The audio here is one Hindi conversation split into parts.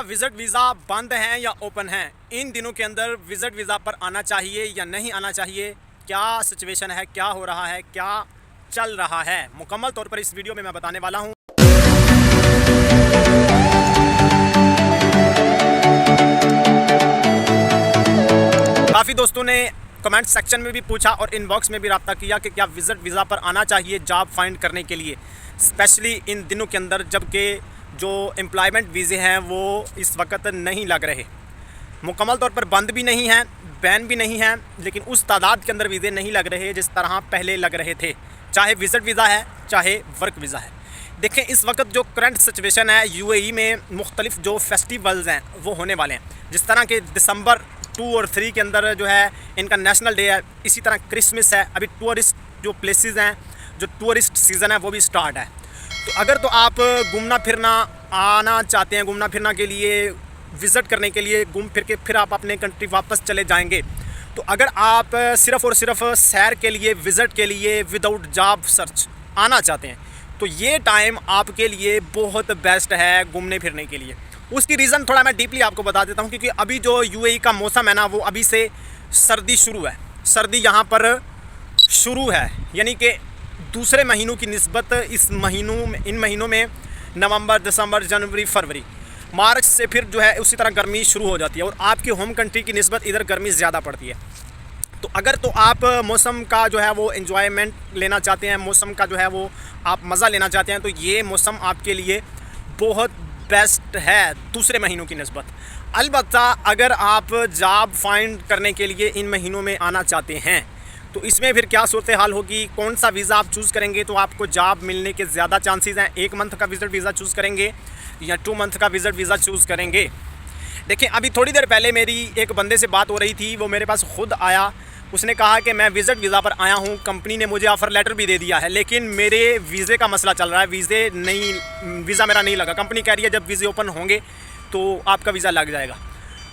विजिट वीज़ा बंद हैं या ओपन हैं? इन दिनों के अंदर विजिट वीज़ा पर आना चाहिए या नहीं आना चाहिए? क्या सिचुएशन है, क्या हो रहा है, क्या चल रहा है, मुकम्मल तौर पर इस वीडियो में मैं बताने वाला हूँ। काफ़ी दोस्तों ने कमेंट सेक्शन में भी पूछा और इनबॉक्स में भी रब्ता किया कि क्या विजिट वीज़ा पर आना चाहिए जॉब फाइंड करने के लिए, स्पेशली इन दिनों के अंदर जबकि जो एम्प्लॉयमेंट वीज़े हैं वो इस वक्त नहीं लग रहे, मुकम्मल तौर पर बंद भी नहीं हैं, बैन भी नहीं हैं, लेकिन उस तादाद के अंदर वीज़े नहीं लग रहे जिस तरह पहले लग रहे थे, चाहे विजिट वीज़ा है चाहे वर्क वीज़ा है। देखें इस वक्त जो करंट सिचुएशन है यूएई में, मुख्तलिफ जो फेस्टिवल्स हैं वो होने वाले हैं। जिस तरह के दिसंबर 2 और 3 के अंदर जो है इनका नेशनल डे है, इसी तरह क्रिसमस है। अभी टूरिस्ट जो प्लेसेस हैं, जो टूरिस्ट सीज़न है वो भी स्टार्ट है। तो अगर तो आप घूमना फिरना आना चाहते हैं, घूमना फिरना के लिए, विज़िट करने के लिए, घूम फिर के फिर आप अपने कंट्री वापस चले जाएंगे, तो अगर आप सिर्फ़ और सिर्फ सैर के लिए, विज़िट के लिए, विदाउट जॉब सर्च आना चाहते हैं, तो ये टाइम आपके लिए बहुत बेस्ट है घूमने फिरने के लिए। उसकी रीज़न थोड़ा मैं डीपली आपको बता देता हूँ, क्योंकि अभी जो यूएई का मौसम है ना, वो अभी से सर्दी शुरू है। सर्दी यहाँ पर शुरू है, यानी कि दूसरे महीनों की निस्बत इन महीनों में नवंबर, दिसंबर, जनवरी, फरवरी, मार्च से फिर जो है उसी तरह गर्मी शुरू हो जाती है और आपकी होम कंट्री की निस्बत इधर गर्मी ज़्यादा पड़ती है। तो अगर तो आप मौसम का जो है वो एंजॉयमेंट लेना चाहते हैं, मौसम का जो है वो आप मज़ा लेना चाहते हैं, तो ये मौसम आपके लिए बहुत बेस्ट है दूसरे महीनों की निस्बत। अलबत्ता अगर आप जॉब फाइंड करने के लिए इन महीनों में आना चाहते हैं, तो इसमें फिर क्या सूरत हाल होगी, कौन सा वीज़ा आप चूज़ करेंगे तो आपको जॉब मिलने के ज़्यादा चांसेस हैं। 1 मंथ का विजिट वीज़ा चूज़ करेंगे या 2 मंथ का विजिट वीज़ा चूज़ करेंगे? देखिए अभी थोड़ी देर पहले मेरी एक बंदे से बात हो रही थी, वो मेरे पास ख़ुद आया, उसने कहा कि मैं विजिट वीज़ा पर आया हूँ, कंपनी ने मुझे ऑफ़र लेटर भी दे दिया है, लेकिन मेरे वीज़े का मसला चल रहा है, वीज़ा मेरा नहीं लगा। कंपनी कह रही है जब वीज़े ओपन होंगे तो आपका वीज़ा लग जाएगा।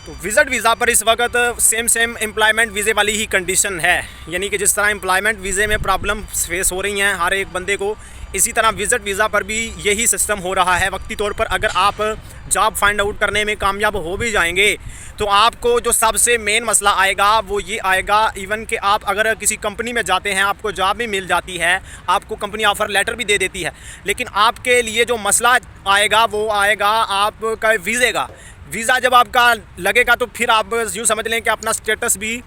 तो विजिट वीज़ा पर इस वक्त सेम एम्प्लॉयमेंट वीज़े वाली ही कंडीशन है, यानी कि जिस तरह एम्प्लॉयमेंट वीज़े में प्रॉब्लम फेस हो रही हैं हर एक बंदे को, इसी तरह विजिट वीज़ा पर भी यही सिस्टम हो रहा है। वक्ती तौर पर अगर आप जॉब फाइंड आउट करने में कामयाब हो भी जाएंगे, तो आपको जो सबसे मेन मसला आएगा वो ये आएगा, इवन कि आप अगर किसी कंपनी में जाते हैं, आपको जॉब भी मिल जाती है, आपको कंपनी ऑफ़र लेटर भी दे देती है, लेकिन आपके लिए जो मसला आएगा वो आएगा आपका वीज़े का। वीज़ा जब आपका लगेगा तो फिर आप यूँ समझ लें कि अपना स्टेटस भी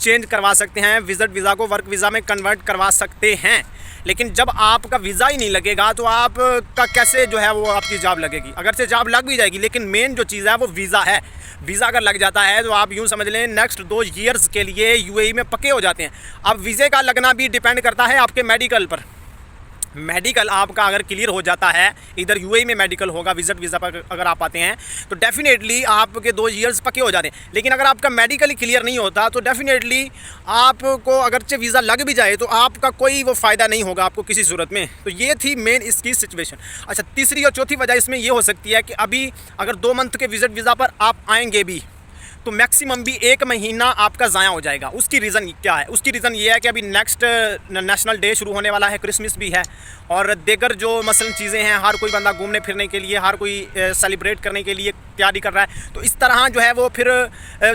चेंज करवा सकते हैं, विजिट वीज़ा को वर्क वीज़ा में कन्वर्ट करवा सकते हैं। लेकिन जब आपका वीज़ा ही नहीं लगेगा तो आपका कैसे जो है वो आपकी जॉब लगेगी? अगर से जॉब लग भी जाएगी, लेकिन मेन जो चीज़ है वो वीज़ा है। वीज़ा अगर लग जाता है तो आप यूँ समझ लें नेक्स्ट 2 ईयर्स के लिए यूएई में पक्के हो जाते हैं। अब वीज़े का लगना भी डिपेंड करता है आपके मेडिकल पर। मेडिकल आपका अगर क्लियर हो जाता है, इधर यूएई में मेडिकल होगा, विजिट वीज़ा पर अगर आप आते हैं तो डेफिनेटली आपके 2 ईयर्स पक्के हो जाते हैं। लेकिन अगर आपका मेडिकल ही क्लियर नहीं होता तो डेफिनेटली आपको अगरचे वीज़ा लग भी जाए तो आपका कोई वो फ़ायदा नहीं होगा आपको किसी सूरत में। तो ये थी मेन इसकी सिचुएशन। अच्छा, तीसरी और चौथी वजह इसमें ये हो सकती है कि अभी अगर 2 मंथ के विजिट वीज़ा पर आप आएँगे भी तो मैक्सिमम भी 1 महीना आपका ज़ाया हो जाएगा। उसकी रीज़न क्या है? उसकी रीज़न ये है कि अभी नेक्स्ट नेशनल डे शुरू होने वाला है, क्रिसमस भी है और दीगर जो मसलन चीज़ें हैं, हर कोई बंदा घूमने फिरने के लिए, हर कोई सेलिब्रेट करने के लिए तैयारी कर रहा है। तो इस तरह जो है वो फिर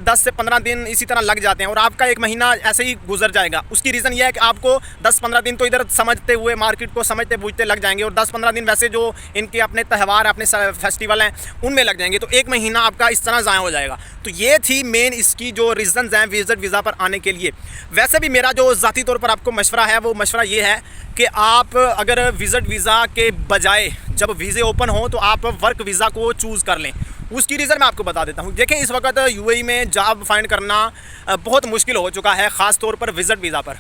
10 से 15 दिन इसी तरह लग जाते हैं और आपका 1 महीना ऐसे ही गुजर जाएगा। उसकी रीज़न ये है कि आपको 10-15 दिन तो इधर समझते हुए, मार्केट को समझते बूझते लग जाएंगे और 10-15 दिन वैसे जो इनके अपने त्यौहार, अपने फेस्टिवल हैं उनमें लग जाएंगे। तो 1 महीना आपका इस तरह ज़ाया हो जाएगा। तो ये थी मेन इसकी जो रीज़न्स हैं विजिट वीज़ा पर आने के लिए। वैसे भी मेरा जो ज़ाती तौर पर आपको मशवरा है वो मशवरा ये है कि आप अगर विजिट वीज़ा के बजाय जब वीज़े ओपन हो तो आप वर्क वीज़ा को चूज़ कर लें। उसकी रीज़न मैं आपको बता देता हूँ। देखें इस वक्त यूएई में जॉब फाइंड करना बहुत मुश्किल हो चुका है, ख़ास तौर पर विजिट वीज़ा पर।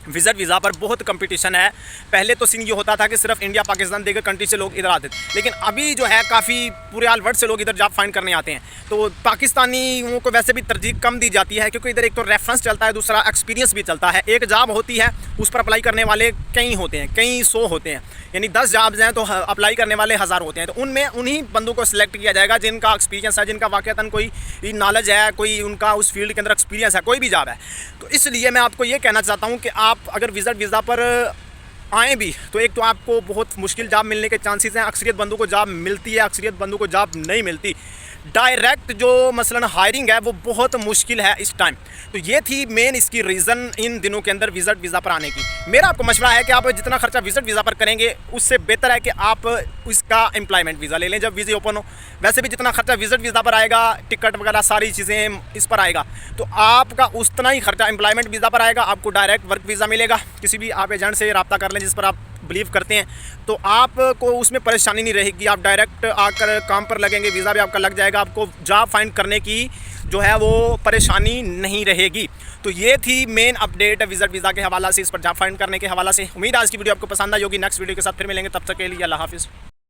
विजिट वीज़ा पर बहुत कंपटीशन है। पहले तो सीन ये होता था कि सिर्फ इंडिया, पाकिस्तान देकर कंट्री से लोग इधर आते थे, लेकिन अभी जो है काफ़ी पूरे ऑल वर्ल्ड से लोग इधर जॉब फाइंड करने आते हैं। तो पाकिस्तानियों को वैसे भी तरजीह कम दी जाती है, क्योंकि इधर एक तो रेफरेंस चलता है, दूसरा एक्सपीरियंस भी चलता है। एक जॉब होती है उस पर अप्लाई करने वाले कई होते हैं, कई 100 होते हैं, यानी 10 जॉब्स हैं तो अप्लाई करने वाले 1000 होते हैं। तो उनमें उन्हीं बंदों को सिलेक्ट किया जाएगा जिनका एक्सपीरियंस है, जिनका वाक़तन कोई नॉलेज है, कोई उनका उस फील्ड के अंदर एक्सपीरियंस है, कोई भी जॉब है। तो इसलिए मैं आपको ये कहना चाहता हूँ कि आप अगर विजिट वीज़ा पर आएँ भी तो एक तो आपको बहुत मुश्किल जॉब मिलने के चांसेस हैं। अक्सरियत बंदों को जॉब मिलती है, अक्सरियत बंदों को जॉब नहीं मिलती। डायरेक्ट जो मसलन हायरिंग है वो बहुत मुश्किल है इस टाइम। तो ये थी मेन इसकी रीज़न इन दिनों के अंदर विजिट वीज़ा पर आने की। मेरा आपको मशवरा है कि आप जितना खर्चा विजिट वीज़ा पर करेंगे उससे बेहतर है कि आप इसका एम्प्लॉयमेंट वीज़ा ले लें जब वीज़ा ओपन हो। वैसे भी जितना खर्चा विजिट वीज़ा पर आएगा, टिकट वगैरह सारी चीज़ें इस पर आएगा, तो आपका उतना ही खर्चा एम्प्लॉयमेंट वीज़ा पर आएगा। आपको डायरेक्ट वर्क वीज़ा मिलेगा। किसी भी आप एजेंट से रब्ता कर लें जिस पर आप बिलीव करते हैं, तो आपको उसमें परेशानी नहीं रहेगी। आप डायरेक्ट आकर काम पर लगेंगे, वीज़ा भी आपका लग जाएगा, आपको जॉब फाइंड करने की जो है वो परेशानी नहीं रहेगी। तो ये थी मेन अपडेट विजिट वीज़ा के हवाला से, इस पर जॉब फाइंड करने के हवाला से। उम्मीद है आज की वीडियो आपको पसंद आई होगी। नेक्स्ट वीडियो के साथ फिर मिलेंगे, तब तक के लिए अल्लाह हाफिज़।